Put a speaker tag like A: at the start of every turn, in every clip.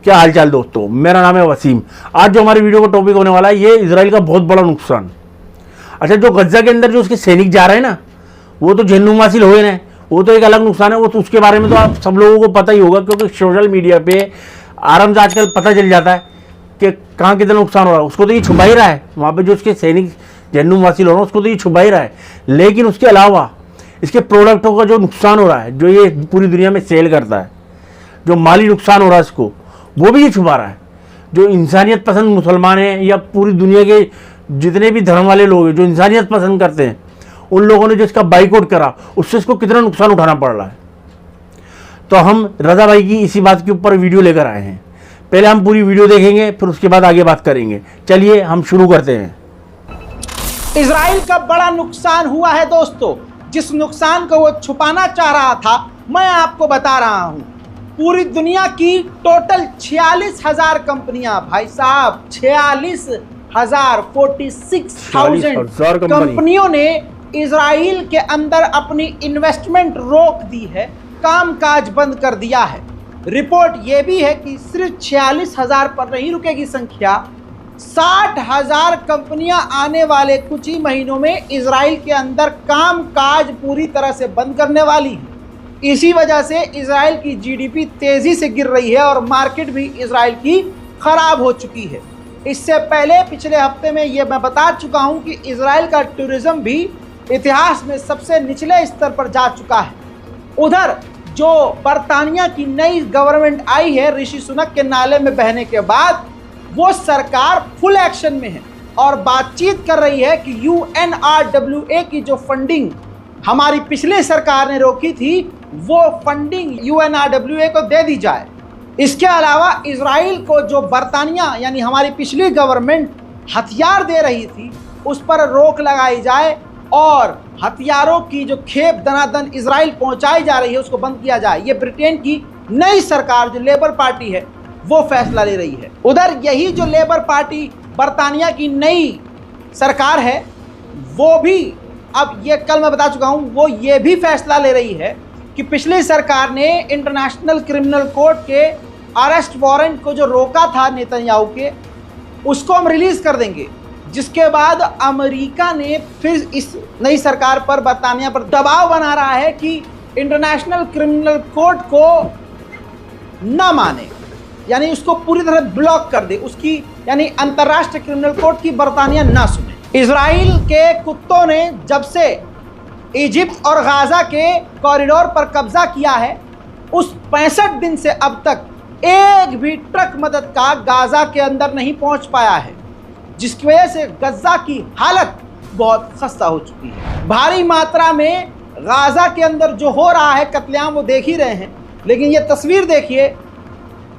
A: क्या हालचाल दोस्तों, मेरा नाम है वसीम। आज जो हमारी वीडियो का टॉपिक होने वाला है ये इजराइल का बहुत बड़ा नुकसान। अच्छा, जो गज्जा के अंदर जो उसके सैनिक जा रहे हैं ना, वो तो जन्नुम हासिल हुए ना, वो तो एक अलग नुकसान है। वो तो उसके बारे में तो आप सब लोगों को पता ही होगा, क्योंकि सोशल मीडिया पे आराम से आजकल पता चल जाता है कि कहाँ कितना नुकसान हो रहा है। उसको तो ये छुपा ही रहा है, वहाँ पर जो उसके सैनिक जन्नुम हासिल हो रहा है उसको तो ये छुपा ही रहा है। लेकिन उसके अलावा इसके प्रोडक्टों का जो नुकसान हो रहा है, जो ये पूरी दुनिया में सेल करता है, जो माली नुकसान हो रहा है इसको, वो भी ये छुपा रहा है। जो इंसानियत पसंद मुसलमान हैं या पूरी दुनिया के जितने भी धर्म वाले लोग हैं जो इंसानियत पसंद करते हैं, उन लोगों ने जो इसका बाइकआउट करा, उससे इसको कितना नुकसान उठाना पड़ रहा है। तो हम रजा भाई की इसी बात के ऊपर वीडियो लेकर आए हैं। पहले हम पूरी वीडियो देखेंगे, फिर उसके बाद आगे बात करेंगे। चलिए हम शुरू करते हैं।
B: इजराइल का बड़ा नुकसान हुआ है दोस्तों। जिस नुकसान को वो छुपाना चाह रहा था, मैं आपको बता रहा हूं। पूरी दुनिया की टोटल 46,000 कंपनियां, भाई साहब 46,000 46,000 कंपनियों ने इजराइल के अंदर अपनी इन्वेस्टमेंट रोक दी है, कामकाज बंद कर दिया है। रिपोर्ट ये भी है कि सिर्फ 46,000 पर नहीं रुकेगी संख्या, 60,000 कंपनियां आने वाले कुछ ही महीनों में इजराइल के अंदर कामकाज पूरी तरह से बंद करने वाली है। इसी वजह से इजराइल की जीडीपी तेजी से गिर रही है और मार्केट भी इजराइल की खराब हो चुकी है। इससे पहले पिछले हफ्ते में ये मैं बता चुका हूं कि इजराइल का टूरिज्म भी इतिहास में सबसे निचले स्तर पर जा चुका है। उधर जो बरतानिया की नई गवर्नमेंट आई है ऋषि सुनक के नाले में बहने के बाद, वो सरकार फुल एक्शन में है और बातचीत कर रही है कि UNRWA की जो फंडिंग हमारी पिछली सरकार ने रोकी थी, वो फंडिंग UNRWA को दे दी जाए। इसके अलावा इजराइल को जो बरतानिया यानी हमारी पिछली गवर्नमेंट हथियार दे रही थी, उस पर रोक लगाई जाए और हथियारों की जो खेप दनादन इजराइल पहुंचाई जा रही है उसको बंद किया जाए। ये ब्रिटेन की नई सरकार जो लेबर पार्टी है वो फैसला ले रही है। उधर यही जो लेबर पार्टी बरतानिया की नई सरकार है, वो भी अब ये कल मैं बता चुका हूं, वो ये भी फैसला ले रही है कि पिछली सरकार ने इंटरनेशनल क्रिमिनल कोर्ट के अरेस्ट वारंट को जो रोका था नेतन्याहू के, उसको हम रिलीज कर देंगे। जिसके बाद अमेरिका ने फिर इस नई सरकार पर, बरतानिया पर दबाव बना रहा है कि इंटरनेशनल क्रिमिनल कोर्ट को ना माने, यानी उसको पूरी तरह ब्लॉक कर दे, उसकी यानी अंतर्राष्ट्रीय क्रिमिनल कोर्ट की बरतानिया ना सुने। इजराइल के कुत्तों ने जब से इजिप्ट और गाजा के कॉरिडोर पर कब्जा किया है, उस 65 दिन से अब तक एक भी ट्रक मदद का गाजा के अंदर नहीं पहुंच पाया है, जिसकी वजह से गज्जा की हालत बहुत खस्ता हो चुकी है। भारी मात्रा में गाजा के अंदर जो हो रहा है कत्लेआम वो देख ही रहे हैं, लेकिन ये तस्वीर देखिए,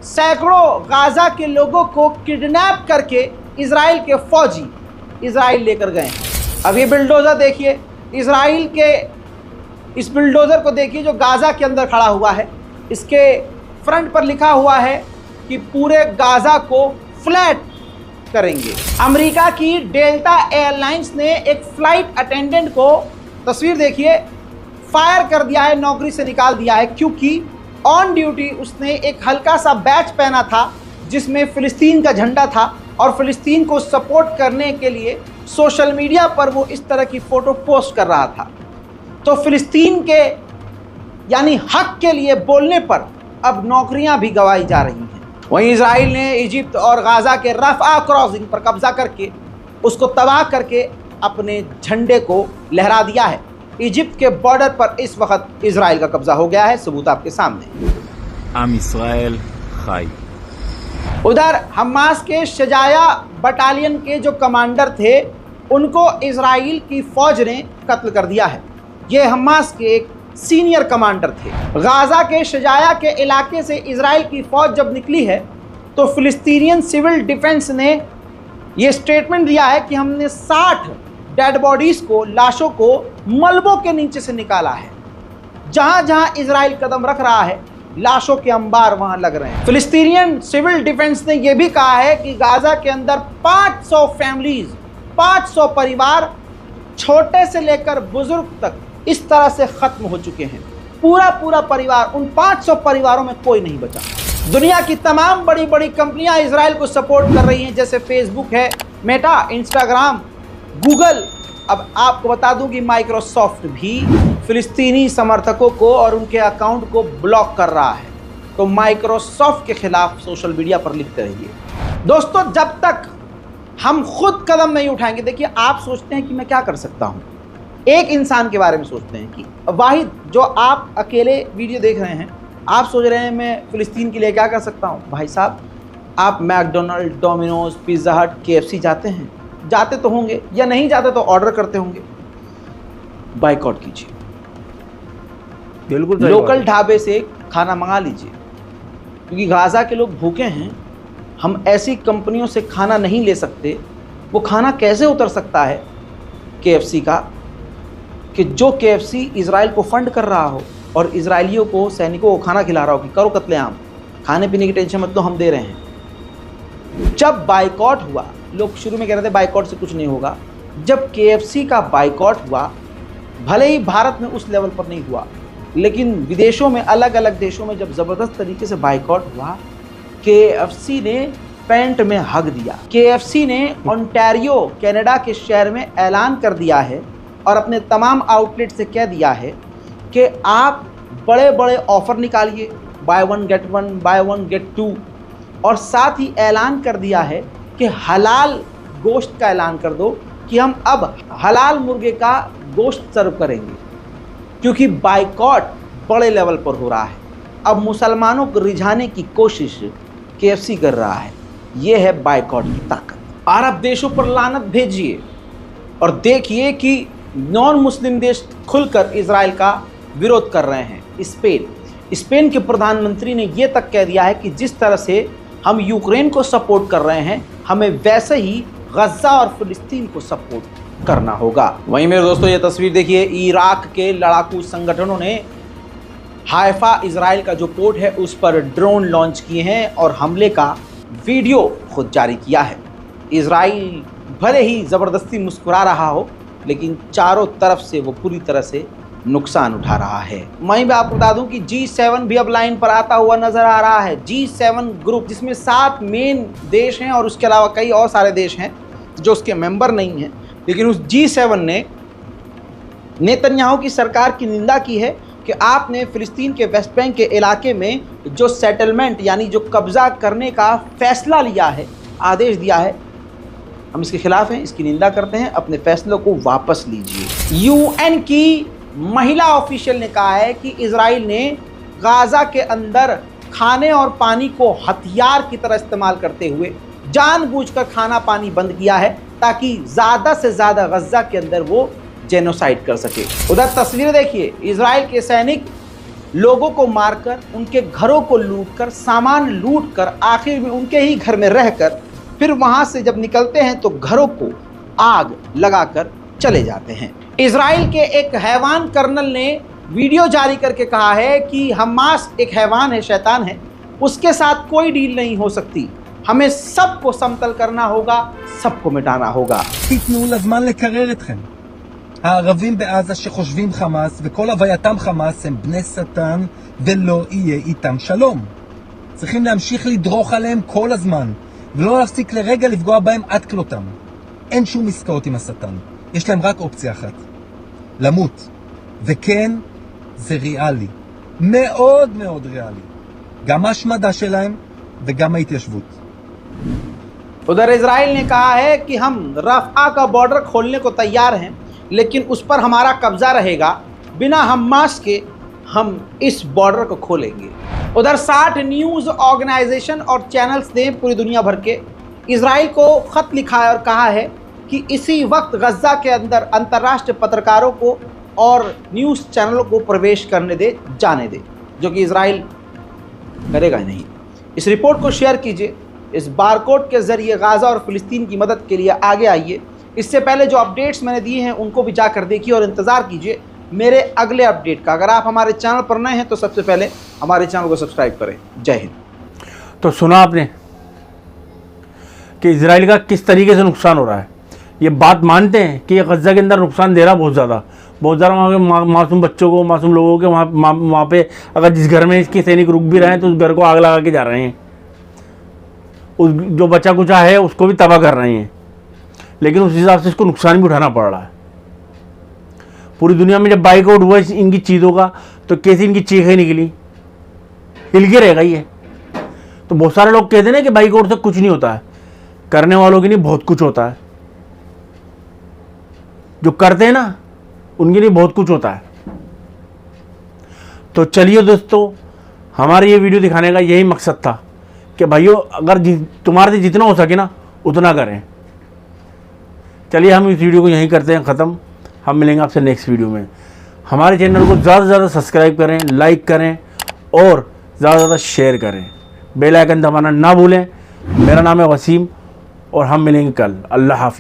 B: सैकड़ों गाजा के लोगों को किडनैप करके इजराइल के फौजी इजराइल लेकर गए हैं। अब ये बिल्डोज़र देखिए, इजराइल के इस बिल्डोज़र को देखिए जो गाजा के अंदर खड़ा हुआ है। इसके फ्रंट पर लिखा हुआ है कि पूरे गाजा को फ्लैट करेंगे। अमेरिका की डेल्टा एयरलाइंस ने एक फ्लाइट अटेंडेंट को, तस्वीर देखिए, फायर कर दिया है, नौकरी से निकाल दिया है, क्योंकि ऑन ड्यूटी उसने एक हल्का सा बैच पहना था जिसमें फ़िलिस्तीन का झंडा था और फ़िलिस्तीन को सपोर्ट करने के लिए सोशल मीडिया पर वो इस तरह की फ़ोटो पोस्ट कर रहा था। तो फ़िलिस्तीन के यानी हक के लिए बोलने पर अब नौकरियां भी गंवाई जा रही हैं। वहीं इजराइल ने इजिप्ट और गाज़ा के रफ़ा क्रॉसिंग पर कब्जा करके उसको तबाह करके अपने झंडे को लहरा दिया है। इजिप्ट के बॉर्डर पर इस वक्त इजराइल का कब्जा हो गया है, सबूत आपके सामने।
C: आम इस्राएल खाई।
B: उधर हमास के शजाया बटालियन के जो कमांडर थे, उनको इजराइल की फौज ने कत्ल कर दिया है। ये हमास के एक सीनियर कमांडर थे। गाज़ा के शजाया के इलाके से इजराइल की फौज जब निकली है, तो फिलिस्तीनियन सिविल डिफेंस ने ये स्टेटमेंट दिया है कि हमने 60 डेड बॉडीज़ को, लाशों को मलबों के नीचे से निकाला है। जहाँ जहाँ इजराइल कदम रख रहा है, लाशों के अंबार वहाँ लग रहे हैं। फिलिस्तीनियन सिविल डिफेंस ने यह भी कहा है कि गाज़ा के अंदर 500 फैमिलीज, 500 परिवार, छोटे से लेकर बुजुर्ग तक इस तरह से ख़त्म हो चुके हैं। पूरा परिवार, उन 500 परिवारों में कोई नहीं बचा। दुनिया की तमाम बड़ी बड़ी कंपनियां इजराइल को सपोर्ट कर रही हैं, जैसे फेसबुक है, मेटा, इंस्टाग्राम, गूगल। अब आपको बता दूं कि माइक्रोसॉफ्ट भी फिलिस्तीनी समर्थकों को और उनके अकाउंट को ब्लॉक कर रहा है। तो माइक्रोसॉफ्ट के खिलाफ सोशल मीडिया पर लिखते रहिए दोस्तों, जब तक हम खुद कदम नहीं उठाएंगे। देखिए, आप सोचते हैं कि मैं क्या कर सकता हूं, एक इंसान के बारे में सोचते हैं कि वाहिद जो आप अकेले वीडियो देख रहे हैं, आप सोच रहे हैं मैं फिलिस्तीन के लिए क्या कर सकता हूं। भाई साहब, आप मैकडोनल्ड, डोमिनोज, पिज़्ज़ा हट, केएफसी जाते हैं, जाते तो होंगे, या नहीं जाते तो ऑर्डर करते होंगे। बाइकआउट कीजिए,
A: बिल्कुल सही
B: लोकल
A: बात
B: ढाबे से खाना मंगा लीजिए, क्योंकि गाज़ा के लोग भूखे हैं। हम ऐसी कंपनियों से खाना नहीं ले सकते। वो खाना कैसे उतर सकता है केएफसी का, कि जो केएफसी इजराइल को फंड कर रहा हो और इजरायलियों को, सैनिकों को खाना खिला रहा हो कि करो कत्लेआम, खाने पीने की टेंशन मत लो, हम दे रहे हैं। जब बाइकआउट हुआ, लोग शुरू में कह रहे थे बाइकआउट से कुछ नहीं होगा। जब केएफसी का बाइकआउट हुआ, भले ही भारत में उस लेवल पर नहीं हुआ, लेकिन विदेशों में, अलग अलग देशों में जब ज़बरदस्त तरीके से बाइकआउट हुआ, केएफसी ने पैंट में हक दिया। केएफसी ने ओंटारियो, कनाडा के शहर में ऐलान कर दिया है और अपने तमाम आउटलेट से कह दिया है कि आप बड़े बड़े ऑफर निकालिए, buy one get one, buy one get two, और साथ ही ऐलान कर दिया है कि हलाल गोश्त का ऐलान कर दो कि हम अब हलाल मुर्गे का गोश्त सर्व करेंगे, क्योंकि बाइकआउट बड़े लेवल पर हो रहा है। अब मुसलमानों को रिझाने की कोशिश केएफसी कर रहा है। ये है बाइकआउट की ताकत। अरब देशों पर लानत भेजिए और देखिए कि नॉन मुस्लिम देश खुलकर इजराइल का विरोध कर रहे हैं। स्पेन के प्रधानमंत्री ने यह तक कह दिया है कि जिस तरह से हम यूक्रेन को सपोर्ट कर रहे हैं, हमें वैसे ही गजा और फिलिस्तीन को सपोर्ट करना होगा। वहीं मेरे दोस्तों, ये तस्वीर देखिए, इराक के लड़ाकू संगठनों ने हाइफा इजराइल का जो पोर्ट है उस पर ड्रोन लॉन्च किए हैं और हमले का वीडियो खुद जारी किया है। इजराइल भले ही ज़बरदस्ती मुस्कुरा रहा हो, लेकिन चारों तरफ से वो पूरी तरह से नुकसान उठा रहा है। वहीं मैं आपको बता दूं कि G7 भी अब लाइन पर आता हुआ नजर आ रहा है। G7 ग्रुप, जिसमें 7 मेन देश हैं और उसके अलावा कई और सारे देश हैं जो उसके मेंबर नहीं हैं, लेकिन उस G7 ने नेतन्याहू की सरकार की निंदा की है कि आपने फिलिस्तीन के वेस्ट बैंक के इलाके में जो सेटलमेंट, यानी जो कब्जा करने का फैसला लिया है, आदेश दिया है, हम इसके खिलाफ हैं, इसकी निंदा करते हैं, अपने फैसलों को वापस लीजिए। यूएन की महिला ऑफिशियल ने कहा है कि इजराइल ने गाजा के अंदर खाने और पानी को हथियार की तरह इस्तेमाल करते हुए जानबूझकर खाना पानी बंद किया है, ताकि ज़्यादा से ज़्यादा गजा के अंदर वो जेनोसाइड कर सके। उधर तस्वीरें देखिए, इजराइल के सैनिक लोगों को मारकर, उनके घरों को लूटकर, सामान लूटकर, आखिर में उनके ही घर में रहकर, फिर वहां से जब निकलते हैं तो घरों को आग लगाकर चले जाते हैं। इजराइल के एक हैवान कर्नल ने वीडियो जारी करके कहा है कि हमास एक हैवान है, शैतान है, उसके साथ कोई डील नहीं हो सकती, हमें सबको समतल करना होगा, सबको मिटाना होगा।
D: תיתנו לזמן לקרר אתכם. הערבים בעזה שחושבים חמאס וכל הווייתם חמאס הם בני שטן ולא יהיה איתם שלום. צריכים להמשיך לדרוך עליהם כל הזמן ולא להפסיק לרגע לפגוע בהם עד כלותם. אין שום עסקאות עם השטן. יש להם רק אופציה אחת. למות. וכן, זה ריאלי. מאוד מאוד ריאלי. גם ההשמדה שלהם וגם ההתיישבות.
B: उधर इजराइल ने कहा है कि हम रफ़ा का बॉर्डर खोलने को तैयार हैं, लेकिन उस पर हमारा कब्जा रहेगा, बिना हमास के हम इस बॉर्डर को खोलेंगे। उधर 60 न्यूज़ ऑर्गेनाइजेशन और चैनल्स ने पूरी दुनिया भर के इजराइल को ख़त लिखा है और कहा है कि इसी वक्त गजा के अंदर अंतर्राष्ट्रीय पत्रकारों को और न्यूज़ चैनलों को प्रवेश करने दे, जाने दे, जो कि इजराइल करेगा नहीं। इस रिपोर्ट को शेयर कीजिए, इस बारकोड के ज़रिए गाज़ा और फ़िलिस्तीन की मदद के लिए आगे आइए। इससे पहले जो अपडेट्स मैंने दिए हैं उनको भी जाकर देखिए और इंतज़ार कीजिए मेरे अगले अपडेट का। अगर आप हमारे चैनल पर नए हैं तो सबसे पहले हमारे चैनल को सब्सक्राइब करें। जय हिंद।
A: तो सुना आपने कि इजराइल का किस तरीके से नुकसान हो रहा है। ये बात मानते हैं कि ये गजा के अंदर नुकसान दे रहा बहुत ज़्यादा, बहुत ज़्यादा वहाँ के मासूम बच्चों को, मासूम लोगों के वहाँ पे अगर जिस घर में इसके सैनिक रुक भी रहे हैं तो उस घर को आग लगा के जा रहे हैं, उस जो बचा कुचा है उसको भी तबाह कर रहे हैं। लेकिन उस हिसाब से इसको नुकसान भी उठाना पड़ रहा है। पूरी दुनिया में जब बाइकआउट हुआ इनकी चीज़ों का तो कैसी इनकी चीखें निकली, हिल के रहेगा ये। तो बहुत सारे लोग कहते हैं ना कि बाइकआउट से कुछ नहीं होता है, करने वालों के लिए बहुत कुछ होता है। जो करते हैं ना उनके लिए बहुत कुछ होता है। तो चलिए दोस्तों, हमारे ये वीडियो दिखाने का यही मकसद था कि भाइयों अगर तुम्हारे से जितना हो सके ना उतना करें। चलिए हम इस वीडियो को यहीं करते हैं ख़त्म। हम मिलेंगे आपसे नेक्स्ट वीडियो में। हमारे चैनल को ज़्यादा से ज़्यादा सब्सक्राइब करें, लाइक करें और ज़्यादा से ज़्यादा शेयर करें। बेल आइकन दबाना ना भूलें। मेरा नाम है वसीम और हम मिलेंगे कल। अल्लाह हाफ़िज़।